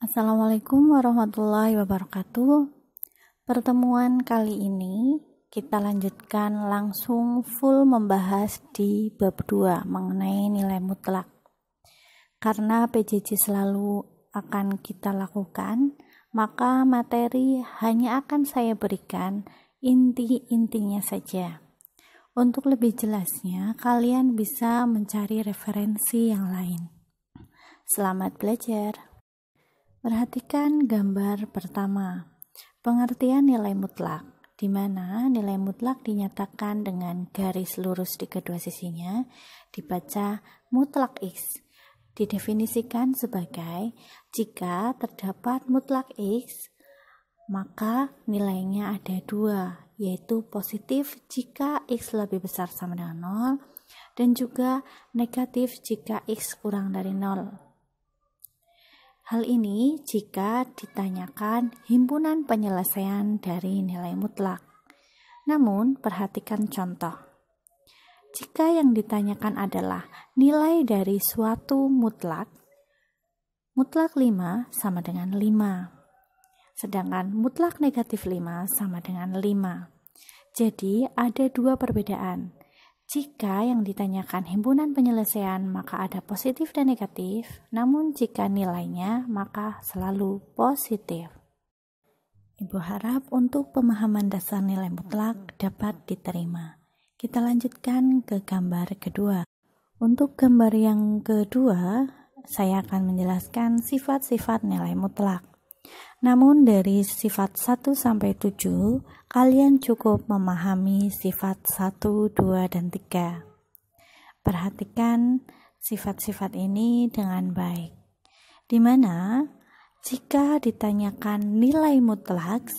Assalamualaikum warahmatullahi wabarakatuh. Pertemuan kali ini kita lanjutkan langsung full membahas di bab 2 mengenai nilai mutlak. Karena PJJ selalu akan kita lakukan, maka materi hanya akan saya berikan inti-intinya saja. Untuk lebih jelasnya, kalian bisa mencari referensi yang lain. Selamat belajar. Perhatikan gambar pertama, pengertian nilai mutlak, di mana nilai mutlak dinyatakan dengan garis lurus di kedua sisinya, dibaca mutlak X. Didefinisikan sebagai jika terdapat mutlak X, maka nilainya ada dua, yaitu positif jika X lebih besar sama dengan 0, dan juga negatif jika X kurang dari 0. Hal ini jika ditanyakan himpunan penyelesaian dari nilai mutlak. Namun, perhatikan contoh. Jika yang ditanyakan adalah nilai dari suatu mutlak 5 sama dengan 5. Sedangkan mutlak negatif 5 sama dengan 5. Jadi, ada dua perbedaan. Jika yang ditanyakan himpunan penyelesaian, maka ada positif dan negatif, namun jika nilainya, maka selalu positif. Ibu harap untuk pemahaman dasar nilai mutlak dapat diterima. Kita lanjutkan ke gambar kedua. Untuk gambar yang kedua, saya akan menjelaskan sifat-sifat nilai mutlak. Namun dari sifat 1 sampai 7, kalian cukup memahami sifat 1, 2, dan 3. Perhatikan sifat-sifat ini dengan baik. Di mana jika ditanyakan nilai mutlak,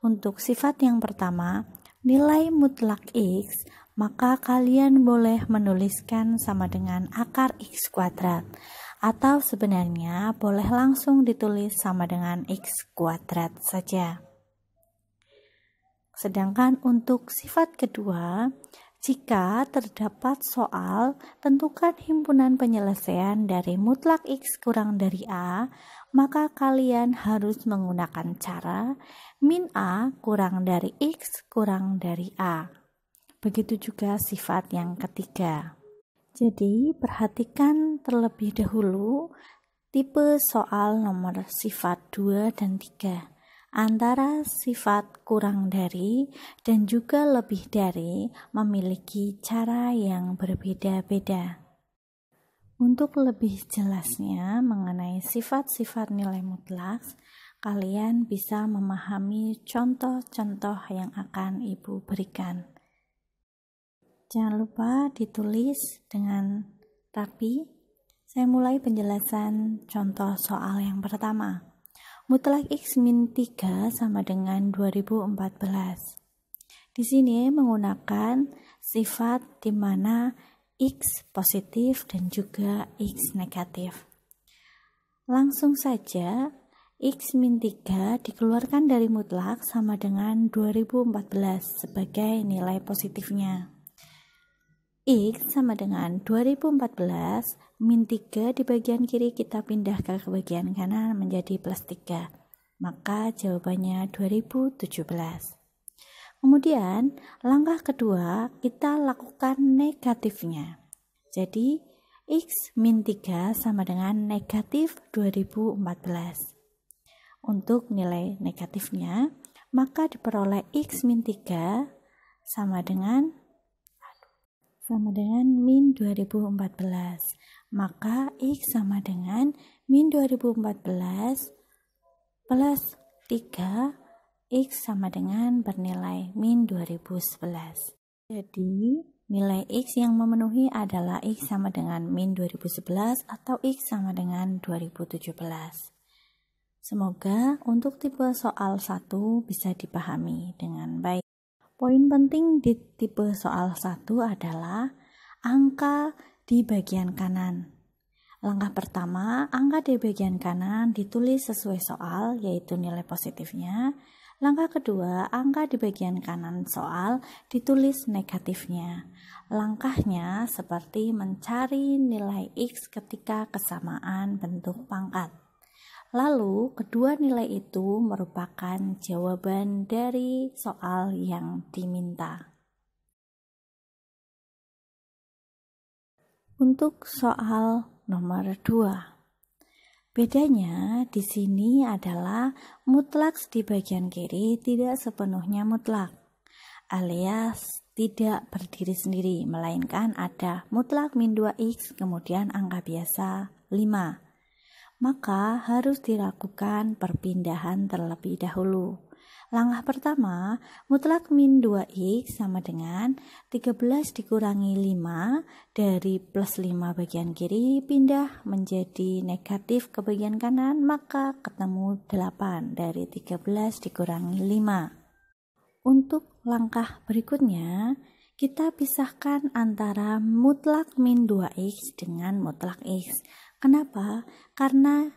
untuk sifat yang pertama, nilai mutlak X, maka kalian boleh menuliskan sama dengan akar X kuadrat. Atau sebenarnya boleh langsung ditulis sama dengan X kuadrat saja. Sedangkan untuk sifat kedua, jika terdapat soal tentukan himpunan penyelesaian dari mutlak X kurang dari A, maka kalian harus menggunakan cara min A kurang dari X kurang dari A. Begitu juga sifat yang ketiga. Jadi, perhatikan terlebih dahulu tipe soal nomor sifat 2 dan 3. Antara sifat kurang dari dan juga lebih dari memiliki cara yang berbeda-beda. Untuk lebih jelasnya mengenai sifat-sifat nilai mutlak, kalian bisa memahami contoh-contoh yang akan Ibu berikan. Jangan lupa ditulis dengan rapi. Saya mulai penjelasan contoh soal yang pertama. Mutlak X min 3 sama dengan 2014. Di sini menggunakan sifat di mana X positif dan juga X negatif. Langsung saja, X min 3 dikeluarkan dari mutlak sama dengan 2014 sebagai nilai positifnya. X sama dengan 2014 min 3 di bagian kiri kita pindah ke bagian kanan menjadi plus 3. Maka jawabannya 2017. Kemudian langkah kedua kita lakukan negatifnya. Jadi X min 3 sama dengan negatif 2014. Untuk nilai negatifnya, maka diperoleh X min 3 sama dengan min 2014. Maka X sama dengan min 2014 plus 3, X sama dengan bernilai min 2011. Jadi, nilai X yang memenuhi adalah X sama dengan min 2011 atau X sama dengan 2017. Semoga untuk tipe soal 1 bisa dipahami dengan baik. Poin penting di tipe soal 1 adalah angka di bagian kanan. Langkah pertama, angka di bagian kanan ditulis sesuai soal, yaitu nilai positifnya. Langkah kedua, angka di bagian kanan soal ditulis negatifnya. Langkahnya seperti mencari nilai X ketika kesamaan bentuk pangkat. Lalu kedua nilai itu merupakan jawaban dari soal yang diminta. Untuk soal nomor 2. Bedanya di sini adalah mutlak di bagian kiri tidak sepenuhnya mutlak, alias tidak berdiri sendiri, melainkan ada mutlak min 2x kemudian angka biasa 5. Maka harus dilakukan perpindahan terlebih dahulu. Langkah pertama, mutlak min 2x sama dengan 13 dikurangi 5 dari plus 5 bagian kiri pindah menjadi negatif ke bagian kanan, maka ketemu 8 dari 13 dikurangi 5. Untuk langkah berikutnya, kita pisahkan antara mutlak min 2x dengan mutlak x. Kenapa? Karena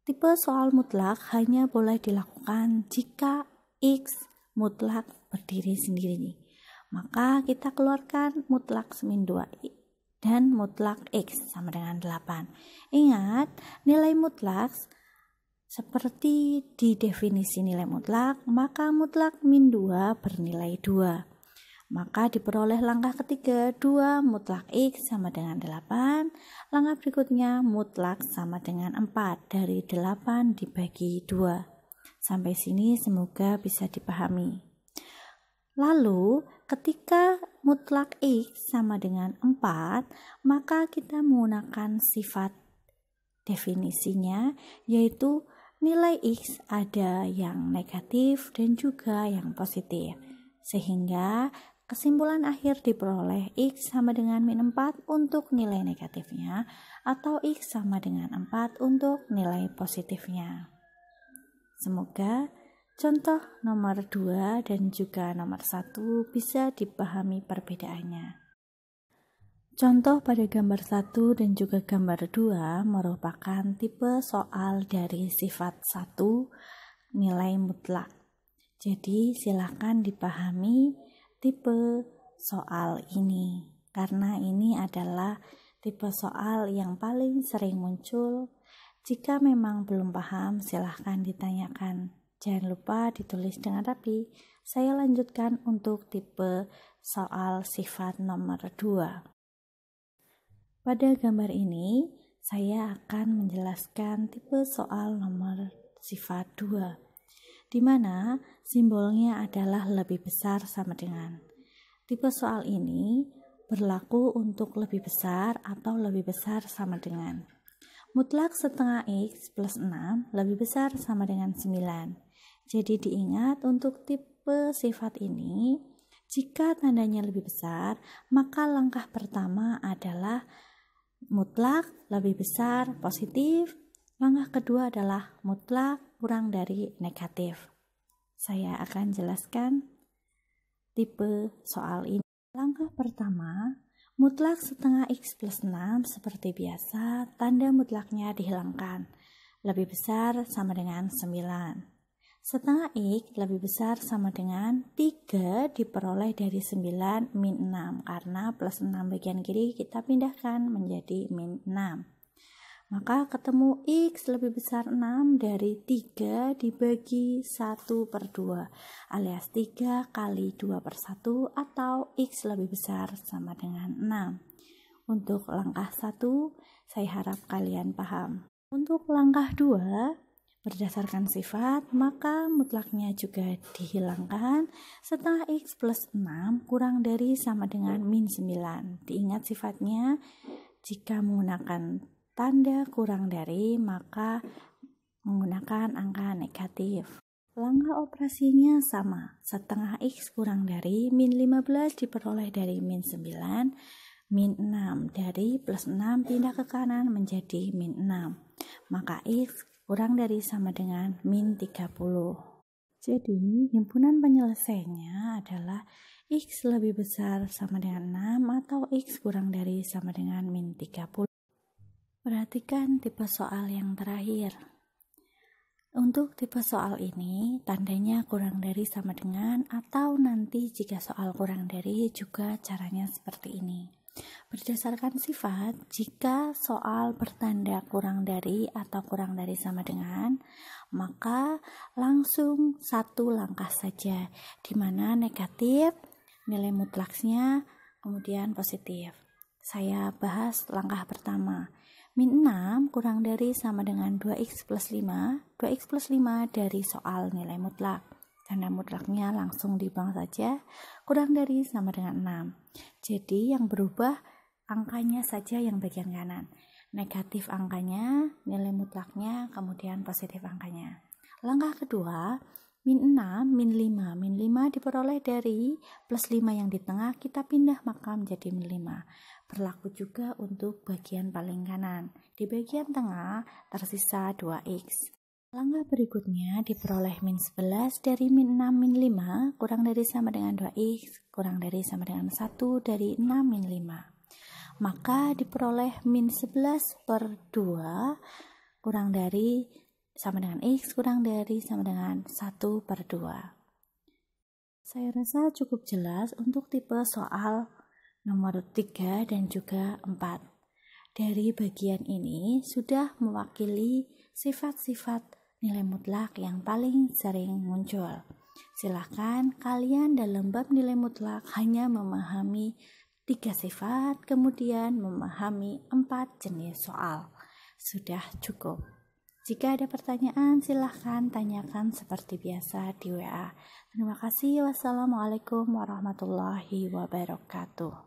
tipe soal mutlak hanya boleh dilakukan jika x mutlak berdiri sendiri. Maka kita keluarkan mutlak min 2 dan mutlak x sama dengan 8. Ingat, nilai mutlak seperti di definisi nilai mutlak, maka mutlak min 2 bernilai 2. Maka diperoleh langkah ketiga 2 mutlak x sama dengan 8. Langkah berikutnya mutlak sama dengan 4 dari 8 dibagi 2. Sampai sini semoga bisa dipahami. Lalu ketika mutlak x sama dengan 4, maka kita menggunakan sifat definisinya, yaitu nilai x ada yang negatif dan juga yang positif. Sehingga kesimpulan akhir diperoleh x sama dengan min 4 untuk nilai negatifnya atau x sama dengan 4 untuk nilai positifnya. Semoga contoh nomor 2 dan juga nomor 1 bisa dipahami perbedaannya. Contoh pada gambar 1 dan juga gambar 2 merupakan tipe soal dari sifat 1 nilai mutlak. Jadi silakan dipahami tipe soal ini, karena ini adalah tipe soal yang paling sering muncul. Jika memang belum paham, silahkan ditanyakan. Jangan lupa ditulis dengan rapi. Saya lanjutkan untuk tipe soal sifat nomor 2. Pada gambar ini, saya akan menjelaskan tipe soal nomor sifat 2. di mana simbolnya adalah lebih besar sama dengan. Tipe soal ini berlaku untuk lebih besar atau lebih besar sama dengan. Mutlak setengah x plus 6 lebih besar sama dengan 9. Jadi diingat untuk tipe sifat ini, jika tandanya lebih besar, maka langkah pertama adalah mutlak lebih besar positif. Langkah kedua adalah mutlak kurang dari negatif. Saya akan jelaskan tipe soal ini. Langkah pertama, mutlak setengah x plus 6 seperti biasa, tanda mutlaknya dihilangkan. Lebih besar sama dengan 9. Setengah x lebih besar sama dengan 3 diperoleh dari 9 min 6. Karena plus 6 bagian kiri kita pindahkan menjadi min 6. Maka ketemu x lebih besar 6 dari 3 dibagi 1/2 alias 3 kali 2/1 atau x lebih besar sama dengan 6. Untuk langkah 1 saya harap kalian paham. Untuk langkah 2 berdasarkan sifat, maka mutlaknya juga dihilangkan. Setengah x plus 6 kurang dari sama dengan min 9. Diingat sifatnya, jika menggunakan tanda kurang dari, maka menggunakan angka negatif. Langkah operasinya sama, setengah x kurang dari min 15 diperoleh dari min 9, min 6 dari plus 6 pindah ke kanan menjadi min 6, maka x kurang dari sama dengan min 30. Jadi himpunan penyelesaiannya adalah x lebih besar sama dengan 6 atau x kurang dari sama dengan min 30. Perhatikan tipe soal yang terakhir. Untuk tipe soal ini, tandanya kurang dari sama dengan, atau nanti jika soal kurang dari juga caranya seperti ini. Berdasarkan sifat, jika soal bertanda kurang dari atau kurang dari sama dengan, maka langsung satu langkah saja, di mana negatif, nilai mutlaknya, kemudian positif. Saya bahas langkah pertama. Min 6 kurang dari sama dengan 2x plus 5. 2x plus 5 dari soal nilai mutlak. Tanda mutlaknya langsung dibuang saja. Kurang dari sama dengan 6. Jadi yang berubah angkanya saja yang bagian kanan. Negatif angkanya, nilai mutlaknya, kemudian positif angkanya. Langkah kedua, min 6, min 5. Min 5 diperoleh dari plus 5 yang di tengah, kita pindah maka menjadi min 5. Berlaku juga untuk bagian paling kanan. Di bagian tengah tersisa 2x. Langkah berikutnya diperoleh min 11 dari min 6 min 5 kurang dari sama dengan 2x kurang dari sama dengan 1 dari 6 min 5. Maka diperoleh min 11 per 2 kurang dari sama dengan x kurang dari sama dengan 1 per 2. Saya rasa cukup jelas untuk tipe soal nomor 3 dan juga 4. Dari bagian ini sudah mewakili sifat-sifat nilai mutlak yang paling sering muncul. Silahkan kalian dalam bab nilai mutlak hanya memahami 3 sifat, kemudian memahami 4 jenis soal. Sudah cukup. Jika ada pertanyaan, silahkan tanyakan seperti biasa di WA. Terima kasih. Wassalamualaikum warahmatullahi wabarakatuh.